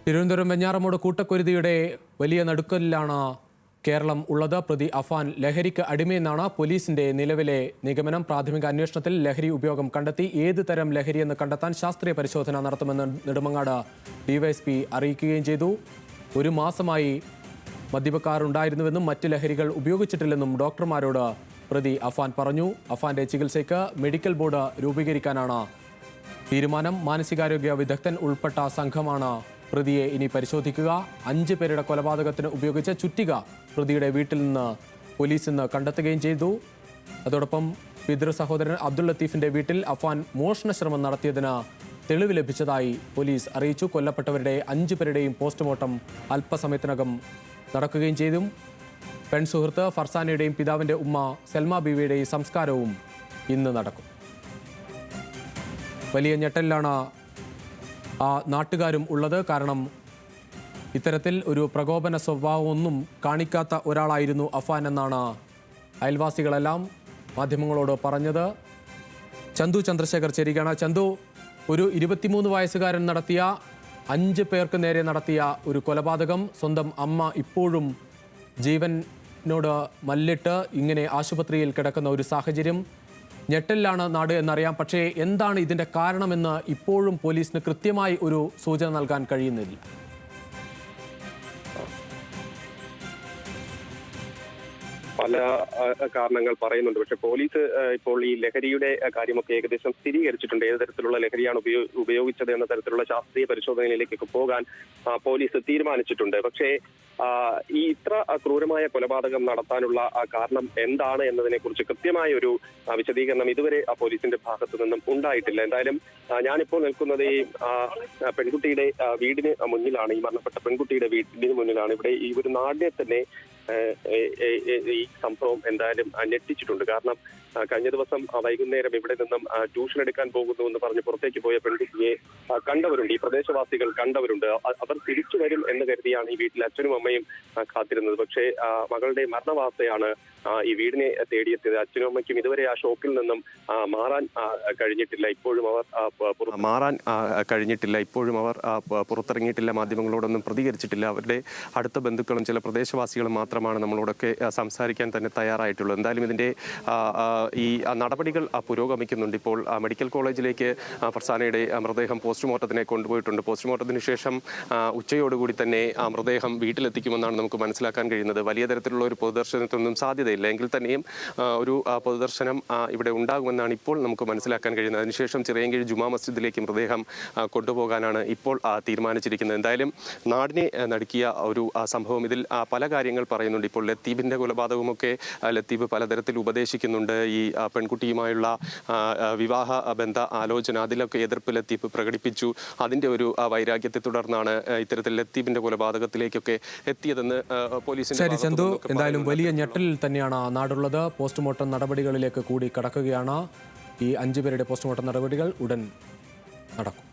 തിരുവനന്തപുരം വെഞ്ഞാറമൂട് കൂട്ടക്കുരുതിയുടെ വലിയ നടുക്കലിലാണ് കേരളം ഉള്ളത്. പ്രതി അഫാൻ ലഹരിക്ക് അടിമയെന്നാണ് പോലീസിന്റെ നിലവിലെ നിഗമനം. പ്രാഥമിക അന്വേഷണത്തിൽ ലഹരി ഉപയോഗം കണ്ടെത്തി. ഏത് തരം ലഹരിയെന്ന് കണ്ടെത്താൻ ശാസ്ത്രീയ പരിശോധന നടത്തുമെന്ന് നെടുമങ്ങാട് ഡിവൈഎസ്പി അറിയിക്കുകയും ചെയ്തു. ഒരു മാസമായി മദ്യപക്കാരുണ്ടായിരുന്നുവെന്നും മറ്റ് ലഹരികൾ ഉപയോഗിച്ചിട്ടില്ലെന്നും ഡോക്ടർമാരോട് പ്രതി അഫാൻ പറഞ്ഞു. അഫാന്റെ ചികിത്സയ്ക്ക് മെഡിക്കൽ ബോർഡ് രൂപീകരിക്കാനാണ് തീരുമാനം. മാനസികാരോഗ്യ വിദഗ്ധൻ ഉൾപ്പെട്ട സംഘമാണ് പ്രതിയെ ഇനി പരിശോധിക്കുക. 5 പേരുടെ കൊലപാതകത്തിന് ഉപയോഗിച്ച ചുറ്റിക പ്രതിയുടെ വീട്ടിൽ നിന്ന് പോലീസ് ഇന്ന് കണ്ടെത്തുകയും ചെയ്തു. അതോടൊപ്പം പിതൃ സഹോദരൻ അബ്ദുൾ ലത്തീഫിന്റെ വീട്ടിൽ അഫാൻ മോഷണ ശ്രമം നടത്തിയതിന് തെളിവ് ലഭിച്ചതായി പോലീസ് അറിയിച്ചു. കൊല്ലപ്പെട്ടവരുടെ 5 പേരുടെയും പോസ്റ്റ്മോർട്ടം അല്പസമയത്തിനകം നടക്കുകയും ചെയ്തു. പെൺസുഹൃത്ത് ഫർസാനയുടെയും പിതാവിന്റെ ഉമ്മ സൽമ ബീവിയുടെയും സംസ്കാരവും ഇന്ന് നടക്കും. വലിയ ഞെട്ടലിലാണ് നാട്ടുകാരും ഉള്ളത്. കാരണം ഇത്തരത്തിൽ ഒരു പ്രകോപന സ്വഭാവമൊന്നും കാണിക്കാത്ത ഒരാളായിരുന്നു അഫാൻ എന്നാണ് അയൽവാസികളെല്ലാം മാധ്യമങ്ങളോട് പറഞ്ഞത്. ചന്തു ചന്ദ്രശേഖർ ചേരുകയാണ്. ചന്തു, ഒരു 23 വയസ്സുകാരൻ നടത്തിയ 5 പേർക്ക് നേരെ നടത്തിയ ഒരു കൊലപാതകം, സ്വന്തം അമ്മ ഇപ്പോഴും ജീവനോട് മല്ലിട്ട് ഇങ്ങനെ ആശുപത്രിയിൽ കിടക്കുന്ന ഒരു സാഹചര്യം. ഞെട്ടലിലാണ് നാട് എന്നറിയാം. പക്ഷേ എന്താണ് ഇതിന്റെ കാരണമെന്ന് ഇപ്പോഴും പോലീസിന് കൃത്യമായി ഒരു സൂചന നൽകാൻ കഴിയുന്നില്ല. പല കാരണങ്ങൾ പറയുന്നുണ്ട്. പക്ഷെ പോലീസ് ഇപ്പോൾ ഈ ലഹരിയുടെ കാര്യമൊക്കെ ഏകദേശം സ്ഥിരീകരിച്ചിട്ടുണ്ട്. ഏത് തരത്തിലുള്ള ലഹരിയാണ് ഉപയോഗിച്ചത് എന്ന തരത്തിലുള്ള ശാസ്ത്രീയ പരിശോധനയിലേക്കൊക്കെ പോകാൻ പോലീസ് തീരുമാനിച്ചിട്ടുണ്ട്. പക്ഷേ ഈ ഇത്ര ക്രൂരമായ കൊലപാതകം നടത്താനുള്ള കാരണം എന്താണ് എന്നതിനെ കുറിച്ച് കൃത്യമായ ഒരു വിശദീകരണം ഇതുവരെ പോലീസിന്റെ ഭാഗത്തു നിന്നും ഉണ്ടായിട്ടില്ല. എന്തായാലും ഞാനിപ്പോൾ നിൽക്കുന്നത് ഈ പെൺകുട്ടിയുടെ വീടിന് മുന്നിലാണ്. ഈ മരണപ്പെട്ട പെൺകുട്ടിയുടെ വീടിന് മുന്നിലാണ്. ഇവിടെ ഈ ഒരു നാടിനെ തന്നെ ഈ സംഭവം എന്തായാലും ഞെട്ടിച്ചിട്ടുണ്ട്. കാരണം കഴിഞ്ഞ ദിവസം വൈകുന്നേരം ഇവിടെ നിന്നും ട്യൂഷൻ എടുക്കാൻ പോകുന്നു എന്ന് പറഞ്ഞ് പുറത്തേക്ക് പോയ പെൺകുട്ടിയെ കണ്ടവരുണ്ട്. ഈ പ്രദേശവാസികൾ കണ്ടവരുണ്ട്. അവർ തിരിച്ചു വരും എന്ന് കരുതിയാണ് ഈ വീട്ടിൽ അച്ഛനും അമ്മയും കാത്തിരുന്നത്. പക്ഷേ മകളുടെ മരണവാർത്തയാണ് ഈ വീടിനെ തേടിയെത്തിയത്. അച്ഛനും അമ്മയ്ക്കും ഇതുവരെ ആ ഷോക്കിൽ നിന്നും മാറാൻ കഴിഞ്ഞിട്ടില്ല. ഇപ്പോഴും അവർ പുറത്തിറങ്ങിയിട്ടില്ല. മാധ്യമങ്ങളോടൊന്നും പ്രതികരിച്ചിട്ടില്ല. അവരുടെ അടുത്ത ബന്ധുക്കളും ചില പ്രദേശവാസികളും മാത്രമാണ് നമ്മളോടൊക്കെ സംസാരിക്കാൻ തന്നെ തയ്യാറായിട്ടുള്ളത്. എന്തായാലും ഇതിന്റെ ഈ നടപടികൾ പുരോഗമിക്കുന്നുണ്ട്. ഇപ്പോൾ മെഡിക്കൽ കോളേജിലേക്ക് ഫർസാനയുടെ മൃതദേഹം പോസ്റ്റ്മോർട്ടത്തിനെ കൊണ്ടുപോയിട്ടുണ്ട്. പോസ്റ്റ്മോർട്ടത്തിന് ശേഷം ഉച്ചയോടുകൂടി തന്നെ മൃതദേഹം വീട്ടിലെത്തിക്കുമെന്നാണ് നമുക്ക് മനസ്സിലാക്കാൻ കഴിയുന്നത്. വലിയ തരത്തിലുള്ള ഒരു പൊതുദർശനത്തിനൊന്നും സാധ്യതയില്ല. എങ്കിൽ തന്നെയും ഒരു പൊതുദർശനം ഇവിടെ ഉണ്ടാകുമെന്നാണ് ഇപ്പോൾ നമുക്ക് മനസ്സിലാക്കാൻ കഴിയുന്നത്. അതിനുശേഷം ചിറയൻകീഴ് ജുമാ മസ്ജിദിലേക്ക് മൃതദേഹം കൊണ്ടുപോകാനാണ് ഇപ്പോൾ തീരുമാനിച്ചിരിക്കുന്നത്. എന്തായാലും നാടിനെ നടുക്കിയ ഒരു സംഭവം. ഇതിൽ പല കാര്യങ്ങൾ പറയുന്നുണ്ട്. ഇപ്പോൾ ലത്തീഫിന്റെ കൊലപാതകമൊക്കെ ലത്തീഫ് പലതരത്തിൽ ഉപദേശിക്കുന്നുണ്ട്. ഈ പെൺകുട്ടിയുമായുള്ള വിവാഹ ബന്ധ ആലോചന, അതിലൊക്കെ എതിർപ്പ് ലത്തീഫ് പ്രകടിപ്പിച്ചു. അതിന്റെ ഒരു വൈരാഗ്യത്തെ തുടർന്നാണ് ഇത്തരത്തിൽ ലത്തീഫിന്റെ കൊലപാതകത്തിലേക്കൊക്കെ എത്തിയതെന്ന് പോലീസിന്റെ. ശരി ചന്തു, എന്തായാലും വലിയ ഞെട്ടലിൽ തന്നെയാണ് നാടുള്ളത്. പോസ്റ്റ്മോർട്ടം നടപടികളിലേക്ക് കൂടി കടക്കുകയാണ്. ഈ 5 പേരുടെ പോസ്റ്റ്മോർട്ടം നടപടികൾ ഉടൻ നടക്കും.